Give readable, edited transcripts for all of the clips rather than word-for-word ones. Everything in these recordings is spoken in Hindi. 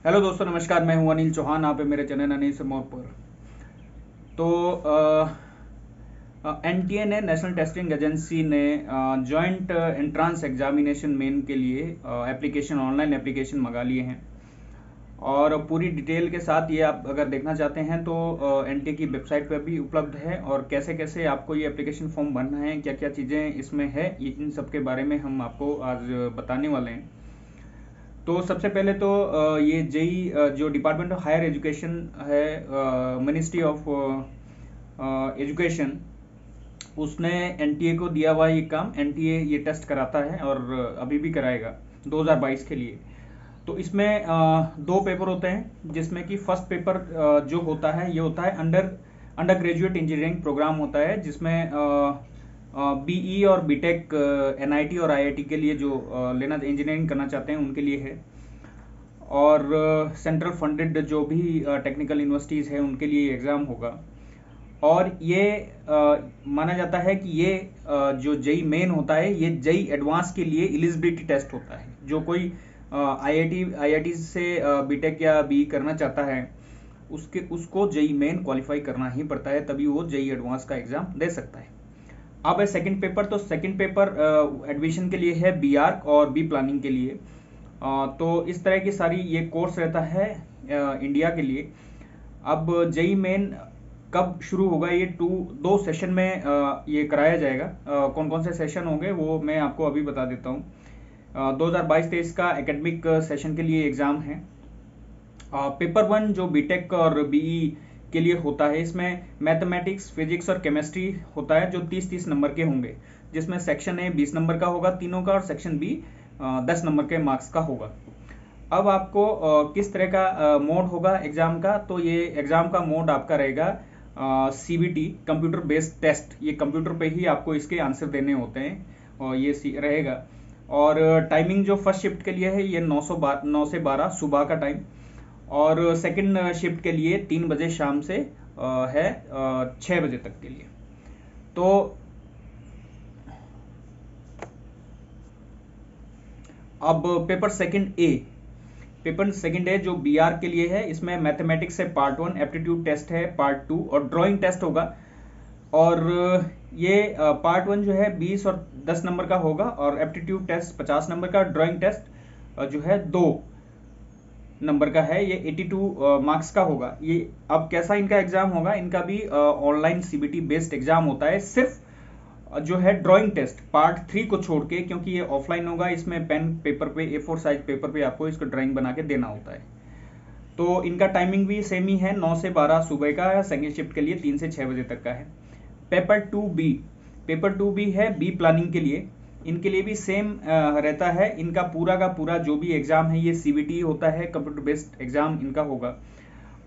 हेलो दोस्तों, नमस्कार। मैं हूं अनिल चौहान। आप है मेरे चैनल अनिल से मोर पर। तो एनटीए ने, नेशनल टेस्टिंग एजेंसी ने जॉइंट एंट्रांस एग्जामिनेशन मेन के लिए एप्लीकेशन, ऑनलाइन एप्लीकेशन मंगा लिए हैं। और पूरी डिटेल के साथ ये आप अगर देखना चाहते हैं तो एनटीए की वेबसाइट पर भी उपलब्ध है। और कैसे कैसे आपको ये एप्लीकेशन फॉर्म भरना है, क्या क्या चीज़ें इसमें है, इन सब के बारे में हम आपको आज बताने वाले हैं। तो सबसे पहले तो ये जेई जो डिपार्टमेंट ऑफ हायर एजुकेशन है, मिनिस्ट्री ऑफ एजुकेशन, उसने एनटीए को दिया हुआ ये काम। एनटीए ये टेस्ट कराता है और अभी भी कराएगा 2022 के लिए। तो इसमें दो पेपर होते हैं, जिसमें कि फर्स्ट पेपर जो होता है ये होता है अंडर ग्रेजुएट इंजीनियरिंग प्रोग्राम होता है, जिसमें बीई और बीटेक, एनआईटी और आईआईटी के लिए जो लेना इंजीनियरिंग करना चाहते हैं उनके लिए है। और सेंट्रल फंडेड जो भी टेक्निकल यूनिवर्सिटीज़ है उनके लिए एग्ज़ाम होगा। और ये माना जाता है कि ये जो जेई मेन होता है, ये जेई एडवांस के लिए एलिजिबिलिटी टेस्ट होता है। जो कोई आईआईटी से बीटेक या बी करना चाहता है, उसको जेई मेन क्वालिफाई करना ही पड़ता है, तभी वो जेई एडवांस का एग्ज़ाम दे सकता है। अब है सेकंड पेपर। तो सेकंड पेपर एडमिशन के लिए है बी आर्क और बी प्लानिंग के लिए। तो इस तरह की सारी ये कोर्स रहता है इंडिया के लिए। अब जेई मेन कब शुरू होगा, ये दो सेशन में ये कराया जाएगा। कौन कौन से सेशन होंगे वो मैं आपको अभी बता देता हूँ। 2022-23 का एकेडमिक सेशन के लिए एग्ज़ाम है। पेपर वन जो बीटेक और बीई के लिए होता है, इसमें मैथमेटिक्स, फिजिक्स और केमिस्ट्री होता है, जो 30-30 नंबर के होंगे, जिसमें सेक्शन ए 20 नंबर का होगा तीनों का, और सेक्शन बी 10 नंबर के मार्क्स का होगा। अब आपको किस तरह का मोड होगा एग्ज़ाम का, तो ये एग्ज़ाम का मोड आपका रहेगा सीबीटी, कंप्यूटर बेस्ड टेस्ट। ये कंप्यूटर पे ही आपको इसके आंसर देने होते हैं, और ये रहेगा। और टाइमिंग जो फर्स्ट शिफ्ट के लिए है ये 9 से 12 सुबह का टाइम, और सेकंड शिफ्ट के लिए 3 बजे शाम से है 6 बजे तक के लिए। तो अब पेपर सेकंड ए जो बीआर के लिए है, इसमें मैथमेटिक्स है पार्ट 1, एप्टीट्यूड टेस्ट है पार्ट 2 और ड्राइंग टेस्ट होगा। और ये पार्ट 1 जो है 20 और 10 नंबर का होगा, और एप्टीट्यूड टेस्ट 50 नंबर का, ड्राइंग टेस्ट जो है 2 नंबर का है, ये 82 मार्क्स का होगा। ये अब कैसा इनका एग्जाम होगा, इनका भी ऑनलाइन सीबीटी बेस्ड एग्जाम होता है। सिर्फ जो है ड्राइंग टेस्ट पार्ट 3 को छोड़ के, क्योंकि ये ऑफलाइन होगा, इसमें पेन पेपर पे, A4 साइज पेपर पे आपको इसको ड्राइंग बना के देना होता है। तो इनका टाइमिंग भी सेम ही है, 9 से 12 सुबह का है, सेकेंड शिफ्ट के लिए 3 से 6 बजे तक का है। पेपर टू बी है बी प्लानिंग के लिए। इनके लिए भी सेम रहता है। इनका पूरा का पूरा जो भी एग्जाम है ये सीबीटी होता है, कंप्यूटर बेस्ड एग्जाम इनका होगा।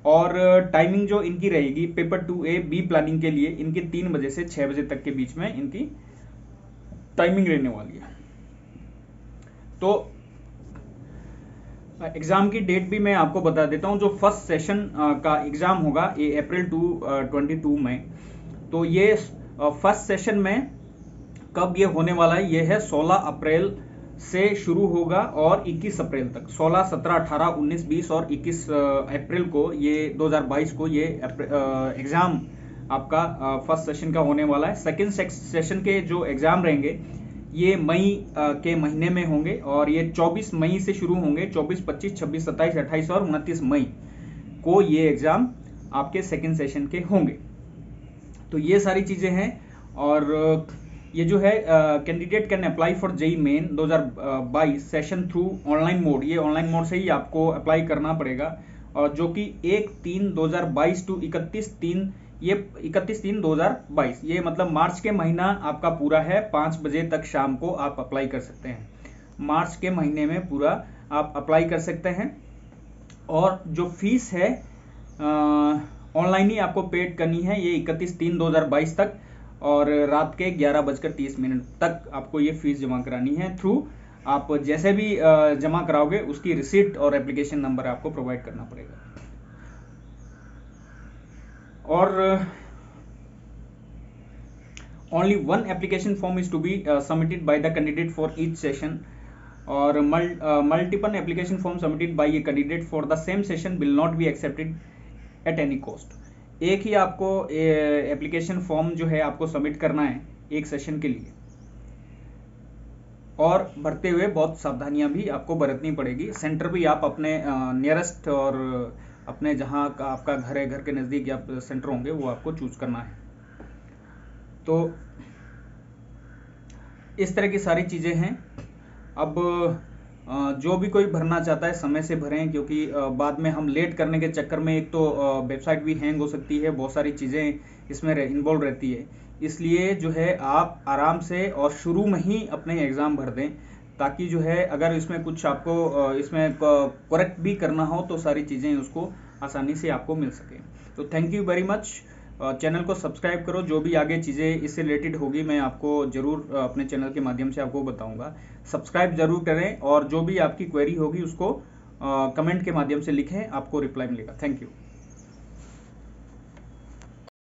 और टाइमिंग जो इनकी रहेगी पेपर 2A बी प्लानिंग के लिए, इनकी 3 बजे से 6 बजे तक के बीच में इनकी टाइमिंग रहने वाली है। तो एग्जाम की डेट भी मैं आपको बता देता हूँ। जो फर्स्ट सेशन का एग्जाम होगा ये अप्रैल 22 में। तो ये फर्स्ट सेशन में कब ये होने वाला है, ये है 16 अप्रैल से शुरू होगा और 21 अप्रैल तक। 16, 17, 18, 19, 20 और 21 अप्रैल को, ये 2022 को ये एग्जाम आपका फर्स्ट सेशन का होने वाला है। सेकेंड सेशन के जो एग्जाम रहेंगे ये मई के महीने में होंगे, और ये 24 मई से शुरू होंगे। 24, 25, 26, 27, 28 और 29 मई को ये एग्जाम आपके सेकेंड सेशन के होंगे। तो ये सारी चीजें हैं। और ये जो है candidate can apply for JEE Main 2022 session through online mode. ये ऑनलाइन मोड से ही आपको अप्लाई करना पड़ेगा, और जो कि 1/3/2022 टू 31/3, ये 31/3/2022, ये मतलब मार्च के महीना आपका पूरा है। 5 बजे तक शाम को आप अप्लाई कर सकते हैं। मार्च के महीने में पूरा आप अप्लाई कर सकते हैं। और जो फीस है ऑनलाइन ही आपको पेड करनी है, ये 31/3/2022 तक, और रात के 11:30 तक आपको ये फीस जमा करानी है। थ्रू आप जैसे भी जमा कराओगे उसकी रिसीट और एप्लीकेशन नंबर आपको प्रोवाइड करना पड़ेगा। और only one application form is to be submitted by the candidate for each session. और multiple application form submitted by a candidate for the same session will not be accepted at any cost. एक ही आपको एप्लीकेशन फॉर्म जो है आपको सबमिट करना है एक सेशन के लिए, और भरते हुए बहुत सावधानियां भी आपको बरतनी पड़ेगी। सेंटर भी आप अपने नियरेस्ट और अपने जहां का आपका घर है, घर के नज़दीक या सेंटर होंगे, वो आपको चूज करना है। तो इस तरह की सारी चीज़ें हैं। अब जो भी कोई भरना चाहता है समय से भरें, क्योंकि बाद में हम लेट करने के चक्कर में एक तो वेबसाइट भी हैंग हो सकती है, बहुत सारी चीज़ें इसमें इन्वॉल्व रहती है। इसलिए जो है आप आराम से और शुरू में ही अपने एग्ज़ाम भर दें, ताकि जो है अगर इसमें कुछ आपको इसमें करेक्ट भी करना हो तो सारी चीज़ें उसको आसानी से आपको मिल सके। तो thank you very much. Channel को सब्सक्राइब करो, जो भी आगे चीज़ें इससे रिलेटेड होगी मैं आपको ज़रूर अपने चैनल के माध्यम से आपको बताऊंगा। सब्सक्राइब ज़रूर करें, और जो भी आपकी क्वेरी होगी उसको कमेंट के माध्यम से लिखें, आपको रिप्लाई मिलेगा। Thank you.